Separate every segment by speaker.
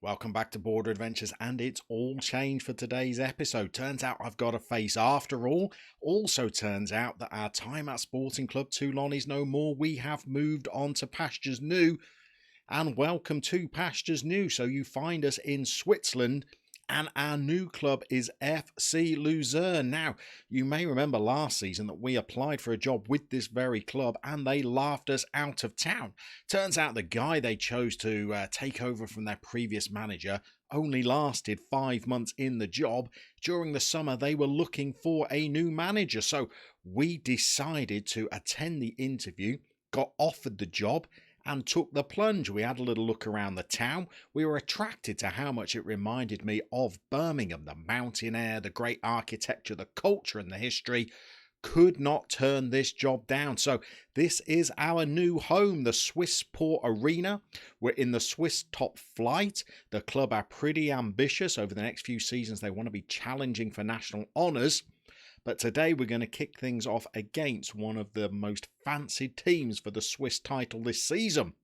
Speaker 1: Welcome back to Border Adventures, and it's all changed for today's episode. Turns out I've got a face after all. Also turns out that our time at Sporting Club Toulon is no more. We have moved on to pastures new, and welcome to pastures new. So you find us in Switzerland, and our new club is FC Luzern. Now, you may remember last season that we applied for a job with this very club and they laughed us out of town. Turns out the guy they chose to take over from their previous manager only lasted 5 months in the job. During the summer, they were looking for a new manager. So we decided to attend the interview, got offered the job, and took the plunge. We had a little look around the town. We were attracted to how much it reminded me of Birmingham. The mountain air, the great architecture, the culture and the history. Could not turn this job down. So this is our new home, the Swissport Arena. We're in the Swiss top flight. The club are pretty ambitious. Over the next few seasons, they want to be challenging for national honours. But today we're going to kick things off against one of the most fancied teams for the Swiss title this season.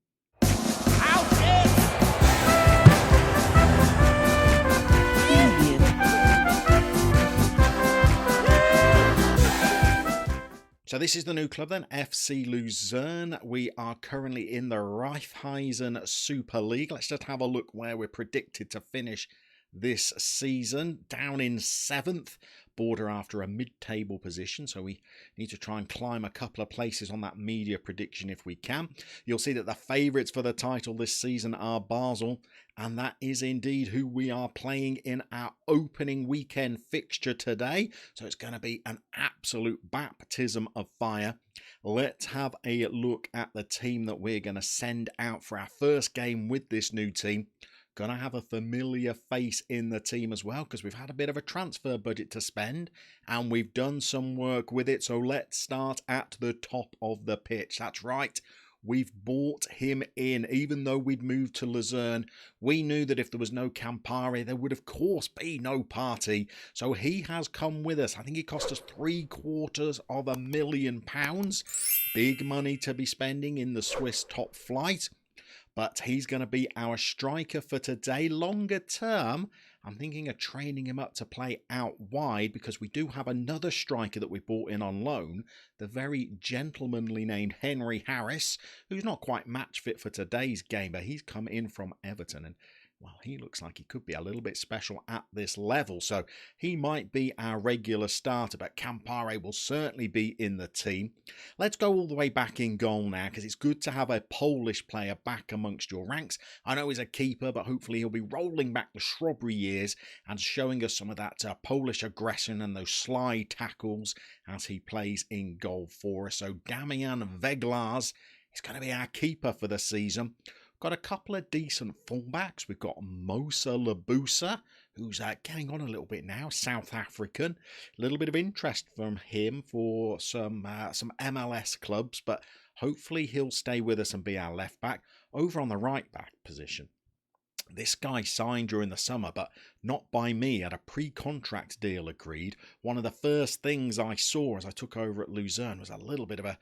Speaker 1: So this is the new club then, FC Luzern. We are currently in the Raiffeisen Super League. Let's just have a look where we're predicted to finish this season. Down in 7th, border after a mid-table position, so we need to try and climb a couple of places on that media prediction if we can. You'll see that the favourites for the title this season are Basel, and that is indeed who we are playing in our opening weekend fixture today. So it's going to be an absolute baptism of fire. Let's have a look at the team that we're going to send out for our first game with this new team. Going to have a familiar face in the team as well, because we've had a bit of a transfer budget to spend and we've done some work with it. So let's start at the top of the pitch. That's right. We've bought him in. Even though we'd moved to Luzern, we knew that if there was no Campari, there would of course be no party. So he has come with us. I think it cost us £750,000. Big money to be spending in the Swiss top flight. But he's going to be our striker for today. Longer term, I'm thinking of training him up to play out wide, because we do have another striker that we bought in on loan, the very gentlemanly named Henry Harris, who's not quite match fit for today's game, but he's come in from Everton and well, he looks like he could be a little bit special at this level. So he might be our regular starter, but Campari will certainly be in the team. Let's go all the way back in goal now, because it's good to have a Polish player back amongst your ranks. I know he's a keeper, but hopefully he'll be rolling back the Shrubbery years and showing us some of that Polish aggression and those slide tackles as he plays in goal for us. So Damian Veglars is going to be our keeper for the season. Got a couple of decent fullbacks. We've got Mosa Labusa, who's getting on a little bit now, South African. A little bit of interest from him for some MLS clubs, but hopefully he'll stay with us and be our left back. Over on the right back position, this guy signed during the summer, but not by me, had a pre-contract deal agreed. One of the first things I saw as I took over at Luzern was a little bit of a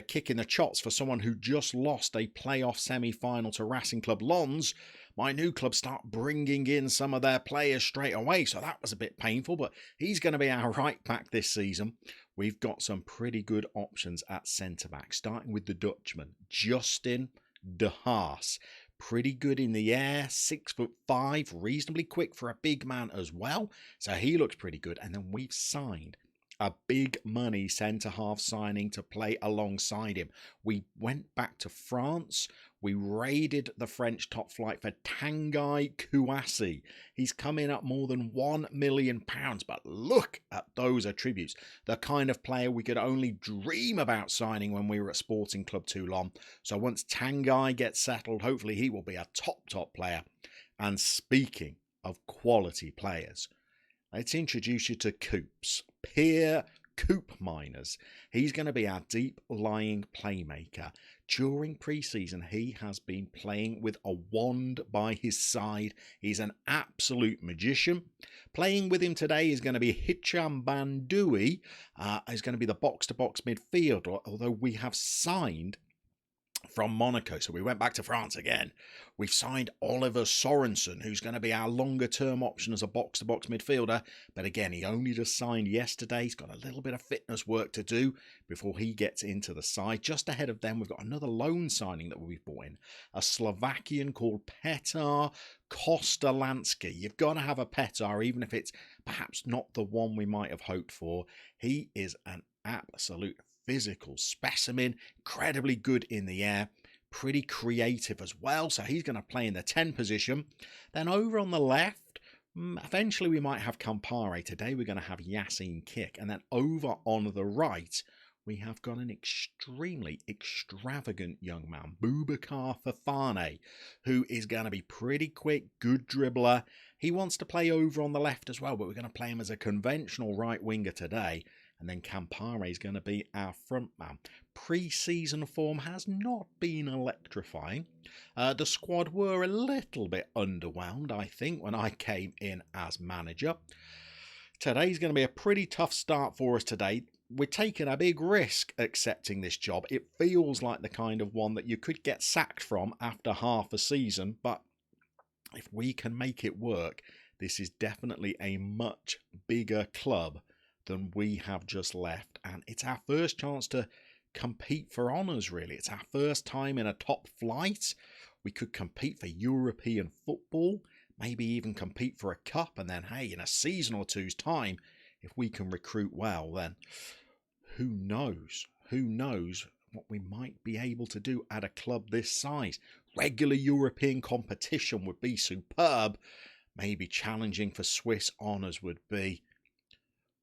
Speaker 1: kick in the chots for someone who just lost a playoff semi-final to Racing Club Lens. My new club start bringing in some of their players straight away, so that was a bit painful, but he's going to be our right back this season. We've got some pretty good options at centre-back, starting with the Dutchman, Justin De Haas. Pretty good in the air, 6'5", reasonably quick for a big man as well. So he looks pretty good. And then we've signed a big money centre-half signing to play alongside him. We went back to France. We raided the French top flight for Tanguy Kouassi. He's come in at more than £1 million, but look at those attributes. The kind of player we could only dream about signing when we were at Sporting Club Toulon. So once Tanguy gets settled, hopefully he will be a top player. And speaking of quality players, let's introduce you to Coops, Pierre Koopmeiners. He's going to be our deep-lying playmaker. During pre-season, he has been playing with a wand by his side. He's an absolute magician. Playing with him today is going to be Hicham Bandoui. Is going to be the box-to-box midfielder, although we have signed from Monaco. So we went back to France again. We've signed Oliver Sorensen, who's going to be our longer-term option as a box-to-box midfielder. But again, he only just signed yesterday. He's got a little bit of fitness work to do before he gets into the side. Just ahead of them, we've got another loan signing that we've brought in, a Slovakian called Petar Kostolansky. You've got to have a Petar, even if it's perhaps not the one we might have hoped for. He is an absolute physical specimen, incredibly good in the air, pretty creative as well, so he's going to play in the 10 position. Then over on the left, eventually we might have Campare. Today we're going to have Yassine Kick. And then over on the right, we have got an extremely extravagant young man, Boubacar Fofana, who is going to be pretty quick, good dribbler. He wants to play over on the left as well, but we're going to play him as a conventional right winger today. And then Campare is going to be our front man. Pre-season form has not been electrifying. The squad were a little bit underwhelmed, I think, when I came in as manager. Today's going to be a pretty tough start for us today. We're taking a big risk accepting this job. It feels like the kind of one that you could get sacked from after half a season, but if we can make it work, this is definitely a much bigger club than we have just left, and it's our first chance to compete for honours, really. It's our first time in a top flight. We could compete for European football, maybe even compete for a cup, and then, hey, in a season or two's time, if we can recruit well, then who knows? Who knows what we might be able to do at a club this size. Regular European competition would be superb. Maybe challenging for Swiss honours would be,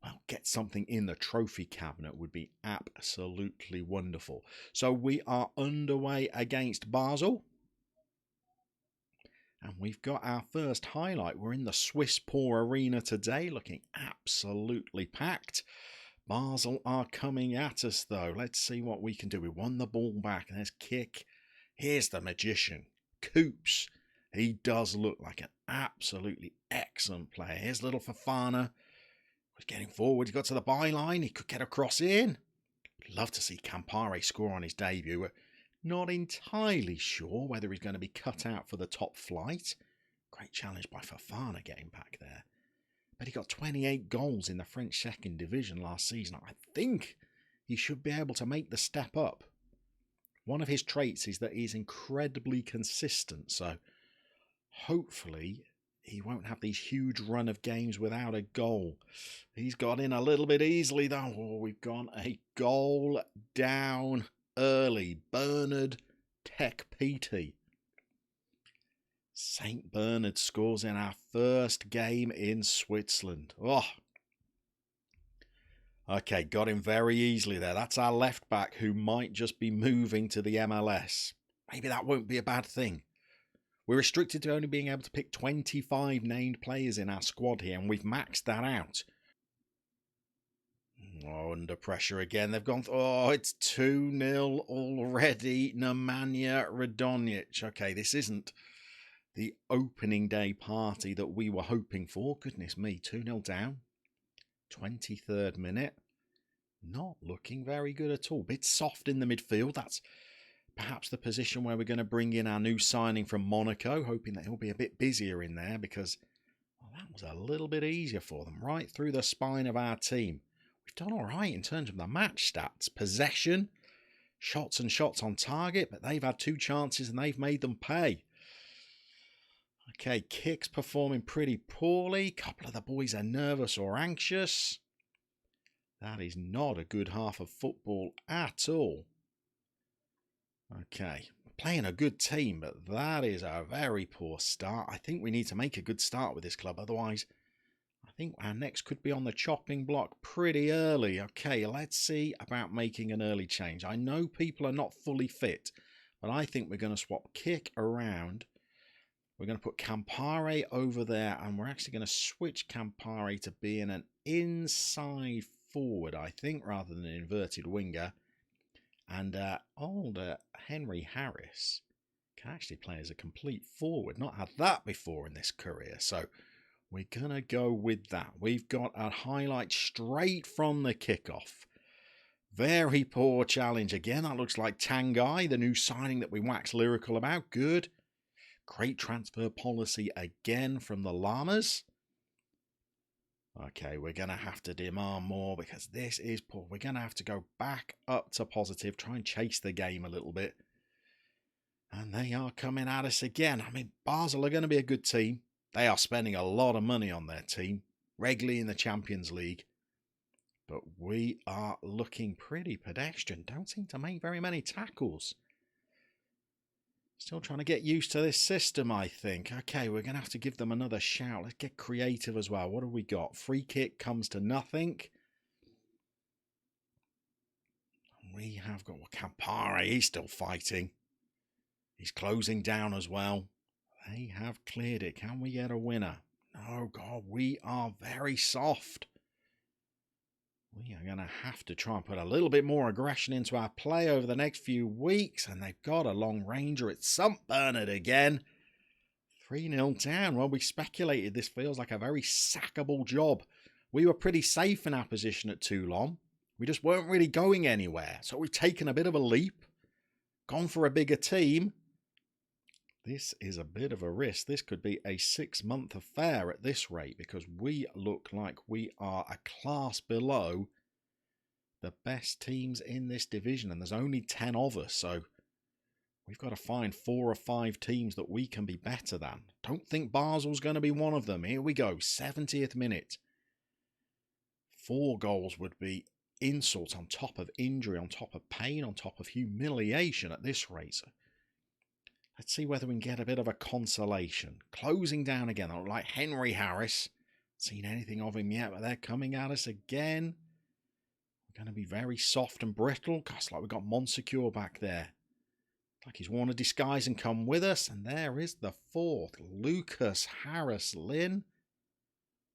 Speaker 1: well, get something in the trophy cabinet would be absolutely wonderful. So we are underway against Basel. And we've got our first highlight. We're in the Swisspor Arena today, looking absolutely packed. Basel are coming at us, though. Let's see what we can do. We won the ball back. There's Kick. Here's the magician, Coops. He does look like an absolutely excellent player. Here's little Fofana. He's getting forward. He got to the byline. He could get a cross in. I'd love to see Campare score on his debut. We're not entirely sure whether he's going to be cut out for the top flight. Great challenge by Fofana getting back there. But he got 28 goals in the French second division last season. I think he should be able to make the step up. One of his traits is that he's incredibly consistent. So hopefully he won't have these huge run of games without a goal. He's got in a little bit easily though. Oh, we've got a goal down early. Bernard Tekpiti. St. Bernard scores in our first game in Switzerland. Oh. Okay, got him very easily there. That's our left back who might just be moving to the MLS. Maybe that won't be a bad thing. We're restricted to only being able to pick 25 named players in our squad here, and we've maxed that out. Oh, under pressure again. They've gone... Oh, it's 2-0 already. Nemanja Radonjic. Okay, this isn't the opening day party that we were hoping for. Goodness me, 2-0 down. 23rd minute. Not looking very good at all. Bit soft in the midfield. That's perhaps the position where we're going to bring in our new signing from Monaco, hoping that he'll be a bit busier in there because that was a little bit easier for them. Right through the spine of our team. We've done all right in terms of the match stats. Possession, shots and shots on target, but they've had 2 chances and they've made them pay. Okay, Kick's performing pretty poorly. A couple of the boys are nervous or anxious. That is not a good half of football at all. Okay, playing a good team, but that is a very poor start. I think we need to make a good start with this club. Otherwise, I think our next could be on the chopping block pretty early. Okay, let's see about making an early change. I know people are not fully fit, but I think we're going to swap Kick around. We're going to put Campare over there, and we're actually going to switch Campare to being an inside forward, I think, rather than an inverted winger. And older Henry Harris can actually play as a complete forward. Not had that before in this career, so we're going to go with that. We've got a highlight straight from the kickoff. Very poor challenge again. That looks like Tangai, the new signing that we wax lyrical about. Good. Great transfer policy again from the Llamas. Okay, we're going to have to demand more because this is poor. We're going to have to go back up to positive, try and chase the game a little bit. And they are coming at us again. I mean, Basel are going to be a good team. They are spending a lot of money on their team, regularly in the Champions League. But we are looking pretty pedestrian. Don't seem to make very many tackles. Still trying to get used to this system, I think. Okay, we're going to have to give them another shout. Let's get creative as well. What have we got? Free kick comes to nothing. We have got Campari. He's still fighting. He's closing down as well. They have cleared it. Can we get a winner? No, God, we are very soft. We are going to have to try and put a little bit more aggression into our play over the next few weeks. And they've got a long ranger. It's St. Bernard again. 3-0 down. Well, we speculated this feels like a very sackable job. We were pretty safe in our position at Toulon. We just weren't really going anywhere. So we've taken a bit of a leap. Gone for a bigger team. This is a bit of a risk. This could be a 6-month affair at this rate because we look like we are a class below the best teams in this division. And there's only 10 of us, so we've got to find 4 or 5 teams that we can be better than. Don't think Basel's going to be one of them. Here we go, 70th minute. 4 goals would be insult on top of injury, on top of pain, on top of humiliation at this rate. So let's see whether we can get a bit of a consolation. Closing down again. I look like Henry Harris. Seen anything of him yet, but they're coming at us again. We're going to be very soft and brittle. Gosh, like we've got Monsecure back there. Like he's worn a disguise and come with us. And there is the 4th. Lucas Harris Lynn.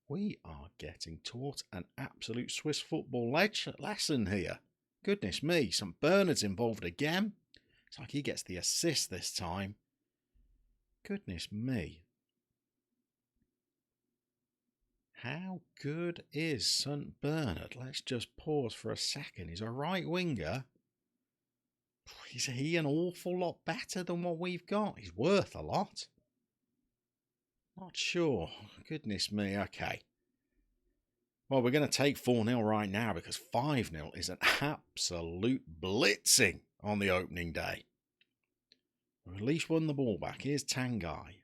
Speaker 1: We are getting taught an absolute Swiss football lesson here. Goodness me. St. Bernard's involved again. It's like he gets the assist this time. Goodness me. How good is St. Bernard? Let's just pause for a second. He's a right winger. Is he an awful lot better than what we've got? He's worth a lot. Not sure. Goodness me. Okay. Well, we're going to take 4-0 right now because 5-0 is an absolute blitzing on the opening day. We at least won the ball back. Here's Tangai.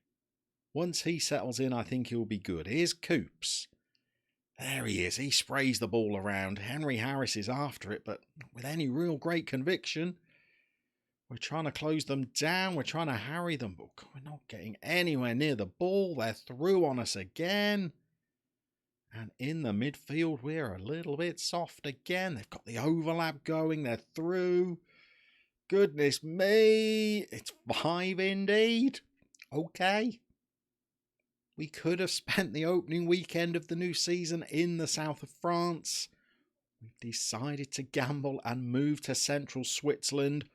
Speaker 1: Once he settles in, I think he'll be good. Here's Coops. There he is. He sprays the ball around. Henry Harris is after it, but with any real great conviction. We're trying to close them down. We're trying to harry them, but we're not getting anywhere near the ball. They're through on us again. And in the midfield, we're a little bit soft again. They've got the overlap going. They're through. Goodness me. It's 5 indeed. Okay. We could have spent the opening weekend of the new season in the south of France. We've decided to gamble and move to central Switzerland.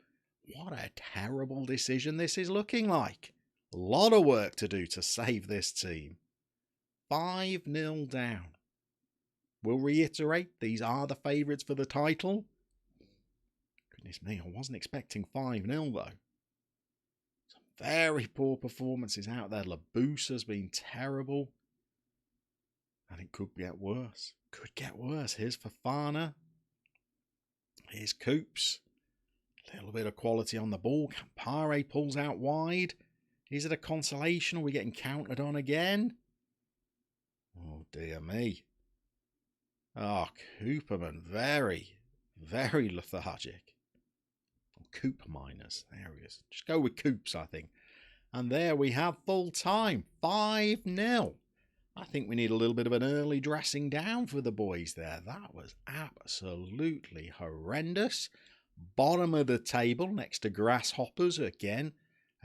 Speaker 1: What a terrible decision this is looking like. A lot of work to do to save this team. 5-0 down. We'll reiterate, these are the favourites for the title. Goodness me, I wasn't expecting 5-0 though. Some very poor performances out there. Labusa's been terrible. And it could get worse. Could get worse. Here's Fofana. Here's Coops. A little bit of quality on the ball. Campari pulls out wide. Is it a consolation? Are we getting countered on again? Oh, dear me. Oh, Cooperman. Very, very lethargic. Coop minus. There he is. Just go with Coops, I think. And there we have full time. 5-0. I think we need a little bit of an early dressing down for the boys there. That was absolutely horrendous. Bottom of the table next to Grasshoppers again.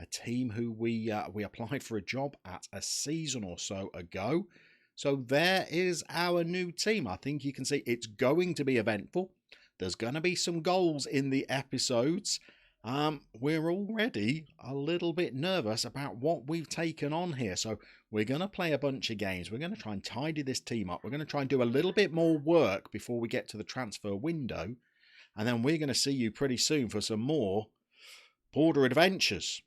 Speaker 1: A team who we applied for a job at a season or so ago. So there is our new team. I think you can see it's going to be eventful. There's going to be some goals in the episodes. We're already a little bit nervous about what we've taken on here. So we're going to play a bunch of games. We're going to try and tidy this team up. We're going to try and do a little bit more work before we get to the transfer window. And then we're going to see you pretty soon for some more border adventures.